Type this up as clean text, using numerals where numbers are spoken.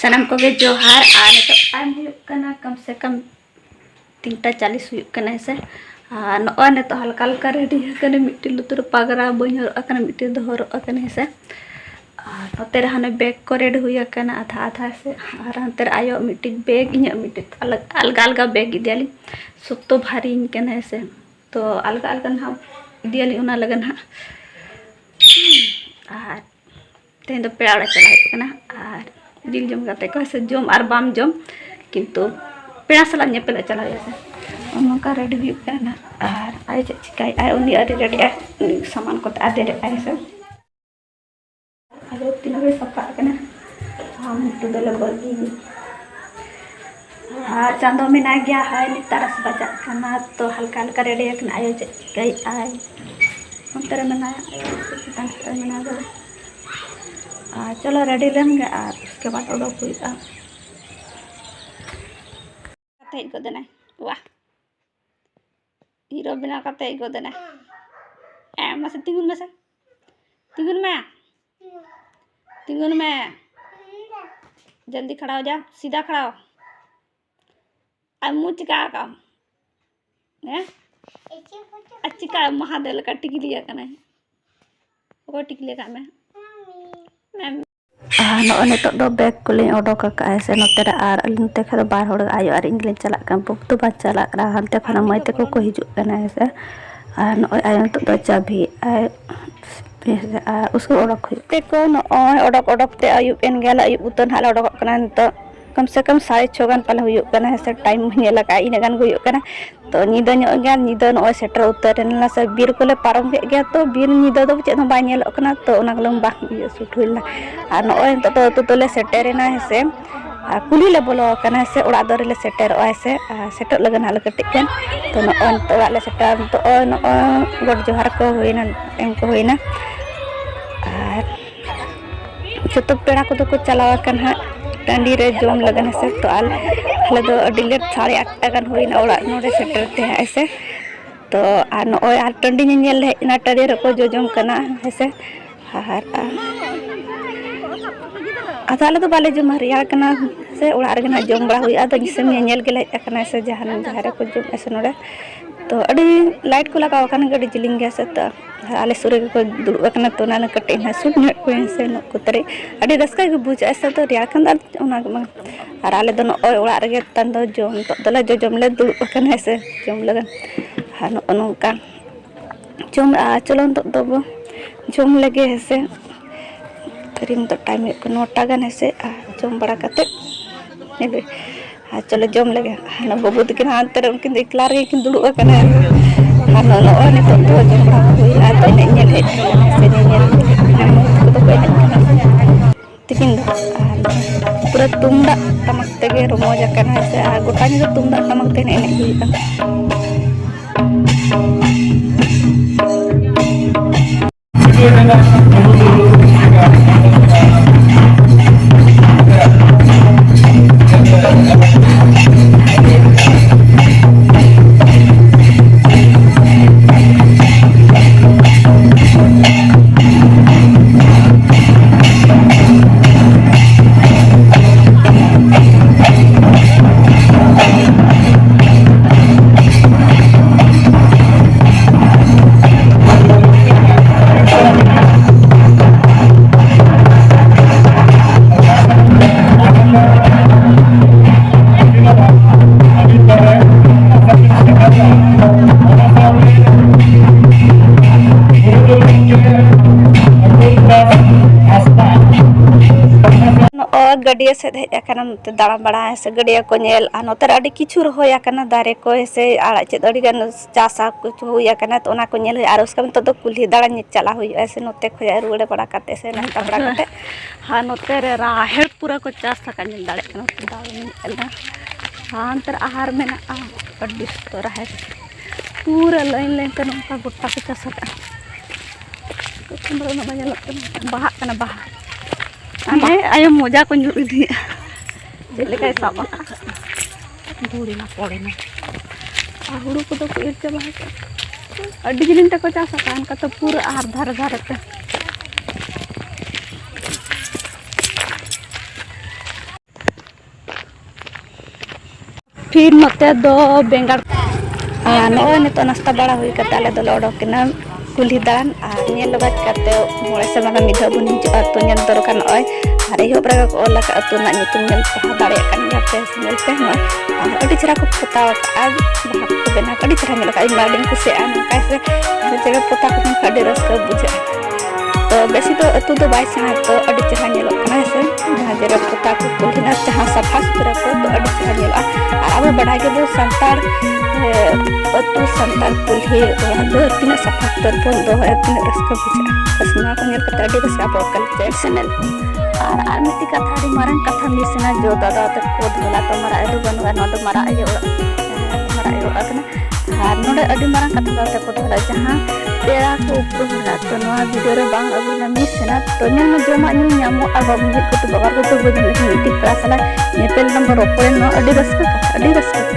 सनम को जोहार आ तो टाइम हुआ कम से कम 3:40 हुआ से नए तो हल्का हल्का रेडी मिट्टी लुतुर पागरा बी हर मिट्टी दो हर से नोते हाने बैग को रेडी हुआ आधा आधा से और हंते आयो मिट्टी बैग इन मिट्टी अलगा अलगा बैग इदियाली सत्तो भारी से तो अलगा अलगा ना इदियाली उना लगन हाँ और तेन पेड़ा चला और जिल जम करते को से जम और बाम जम किंतु पेड़ा सला पेले चला से नौका रेडी हुआ और आए चिकाई आए उन्नी अरे रेडी सामान को आदे आए से अरे तीन बजे सपा हम दले बगी और चांदो मेना गया है नितारस बजा तो हल्का हल्का रेडी आयो चिकाई आए अंतर मेना चलो रेडी लेंगे और उसके बाद उड़ोक हुआ गोदना वाह हीरो बना करते गोदना से तिगुन में से तिगुन में जल्दी खड़ा हो जा सीधा खड़ा हो अब मुँह चिका का है अच्छी का महादेव का टिक लिया का नहीं वो टिक लिया का मैं नो बैग को उडोक से नोते और नोते खा बार हड़ आयो और इंगलिन चला बुक तो चला हंते खान मई तक को हिजुना से और नए आयो तो चाबी उसको उडोक को नए उडोक उडोकते अयुबन गया अयुब उतन हाल उडोक तो कम से कम 6:30 गान पाले हुआ से टाइम लगा इनगान तो नीदा गया नीदा नए सेटर उतर से बीर को पारम गया तो बीर नीदा तो चेद बालोना तो सूट हुआ और नए तो अतु तो सेटेरना से कुली बोलोना से ओड़ा दरे सेटेरों से सेटर लगन हाल कटिकन तो नए ओड़ा सेटर तो नए गोड जोहार को होना एम को होना और जो पेड़ा को चलावान हाँ टाँडी रे जम लगन से तो आले दो अड़ी लेट 8:30 गान होना ओड़ा नोड़े सेटरते ऐसे तो नए टाँडी नेल हेना टाँडी रे जोजम करना ऐसे और आधा तो बाले जमा रेना से ओड़ा रे ना जम बड़ा हुआ तो जिसम नेल के हेजना से जहां जहाँ को जम ऐसे नोड़े तो अड़ी लाइट को लगाव गड़ी जिलिंग गया से तो आले सुरे को दुड़ना तो ना कटे ना सूट को से नकुतरे अड़ी रस्का के बुझा से तो रिया खान और आले दो नए ओड़ा रे तन दो जम तो दले जम ले दुड़ना से जम लगन और नौका जम चलो तो जम लगे से करीम तो टाइम 9टा गान से जम बड़ा करते चलो जम लगे हाँ बाबू तक हानते उनकिन एकला रेकिन दुड़ना हाँ नए नित तो जम बड़ा हुआ तो हेल तकिन पूरा तुमदा टमक तेगे रमोज से गोटा नीदा तुमदा टमक ते से हेज आकाना नोते दाड़ा बड़ा से गड़िया को नेल आ नोते अडी किछु रहोय आकाना दारे को से आड़ा चेद अडी गान चासा कुछ हुई आकाना तो ओना को नेल हुई आर उसका तो कुल्ही दाड़ा नि चला हुई ऐसे नोते खोया रुड़े बड़ा काते से नाता बड़ा काते हा नोते रे राहेड़ पूरा को चास का नेल दाड़े कना दाड़ा नेल हा अंतर आहार में ना अडी तो राहेड़ पूरा लाइन लाइन ते नोका गोटा के चास का कुंबरो ना बजल बाहा कना बाहा ane ayo moja ko nyuri dia jele kai sama dhuri na pore na huru ko to ko ir chaba adi jilin ta ko chasa kan ka to pura ar dhar dhar te फिर नोते दो बेंगार नॉय नितो नाश्ता बड़ा हुई कते आले दो लड़ो किना कुल्ही दान नेल बात करते मोड़े से माना मिधा बुन हिजुआ तो नेल दर का नॉय अरे हो ब्रगा को ओला का तो ना नितुम नेल पहा दाड़े कान जाते नेल पे नॉय अडी चरा को पता आज बाप को बेना अडी चरा नेल का माडिंग को से आन कैसे जगह पता को अडी रस का बुझे तो बेसी तो अतु तो बाय सना तो अडी चरा नेल का से जहां जगह पता को कुल्ही ना जहां सफा सुथरा को तो अडी चरा नेल और अब बढ़ा के दो संतार अतु संतार कुल्ही दो तीन सफा तर पन दो है तीन रस का बुझे कसना को नेल का अडी रस का बोकल चैनल और मिट्टी का थारी मारन कथा मिसना जो दादा तक को धोला तो मरा एदु बनवा न तो मरा आयो अकना और नोडे अडी मारन कथा दादा को धोला जहां पेड़ा को ऊपर होला तो नवा वीडियो रे बांग अबु ना मिसना तो नेल न जमा न्यू न्यामो अब हम को तो बगर को तो बजन मिट्टी प्रा सला नेपेल नंबर ओपन न अडी रस का